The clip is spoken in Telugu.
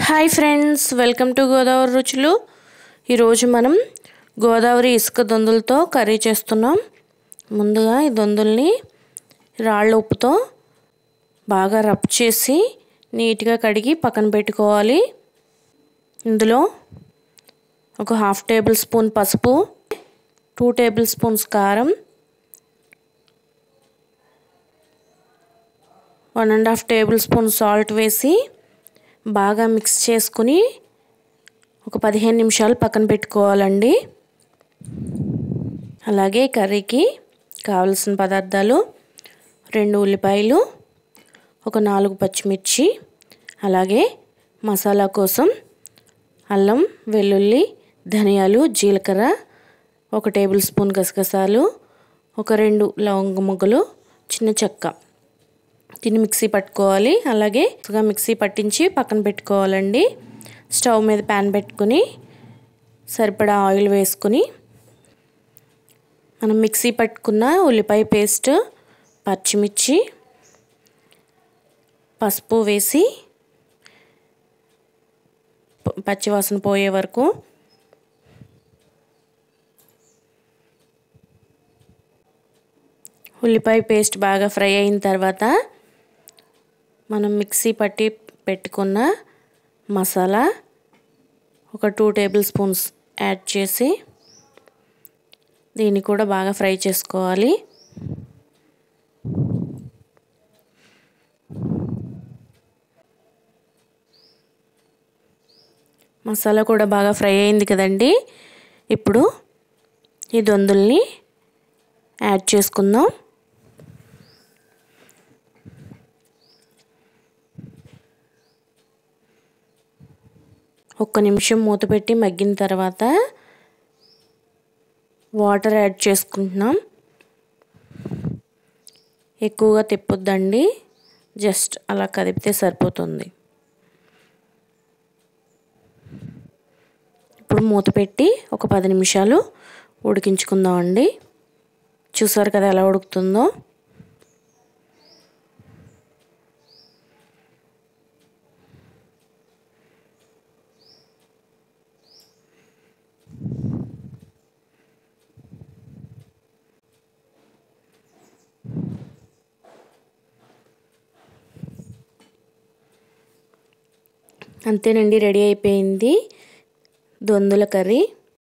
Hi friends, welcome to Godavari రుచులు. ఈరోజు మనం గోదావరి ఇసుక దొందులతో కర్రీ చేస్తున్నాం. ముందుగా ఈ దొందుల్ని రాళ్ళ ఉప్పుతో బాగా రబ్ చేసి నీట్గా కడిగి పక్కన పెట్టుకోవాలి. ఇందులో ఒక 1/2 టేబుల్ స్పూన్ పసుపు, 2 టేబుల్ స్పూన్స్ కారం, 1.5 టేబుల్ స్పూన్ సాల్ట్ వేసి బాగా మిక్స్ చేసుకుని ఒక 15 నిమిషాలు పక్కన పెట్టుకోవాలండి. అలాగే కర్రీకి కావలసిన పదార్థాలు 2 ఉల్లిపాయలు, ఒక 4 పచ్చిమిర్చి, అలాగే మసాలా కోసం అల్లం, వెల్లుల్లి, ధనియాలు, జీలకర్ర, 1 టేబుల్ స్పూన్ గసగసాలు, ఒక 2 లవంగ మొగ్గలు, చిన్న చెక్క. దీన్ని మిక్సీ పట్టుకోవాలి. అలాగే మిక్సీ పట్టించి పక్కన పెట్టుకోవాలండి. స్టవ్ మీద ప్యాన్ పెట్టుకుని సరిపడా ఆయిల్ వేసుకుని మనం మిక్సీ పట్టుకున్న ఉల్లిపాయ పేస్ట్, పచ్చిమిర్చి, పసుపు వేసి పచ్చివాసన పోయే వరకు ఉల్లిపాయ పేస్ట్ బాగా ఫ్రై అయిన తర్వాత మనం మిక్సీ పట్టి పెట్టుకున్న మసాలా ఒక 2 టేబుల్ స్పూన్స్ యాడ్ చేసి దీన్ని కూడా బాగా ఫ్రై చేసుకోవాలి. మసాలా కూడా బాగా ఫ్రై అయింది కదండి. ఇప్పుడు ఈ దొందుల్ని యాడ్ చేసుకుందాం. ఒక్క నిమిషం మూత పెట్టి మగ్గిన తర్వాత వాటర్ యాడ్ చేసుకుంటున్నాం. ఎక్కువగా తిప్పొద్దండి, జస్ట్ అలా కదిపితే సరిపోతుంది. ఇప్పుడు మూత పెట్టి ఒక 10 నిమిషాలు ఉడికించుకుందామండి. చూసారు కదా ఎలా ఉడుకుతుందో. అంతేనండి, రెడీ అయిపోయింది దొందుల కర్రీ.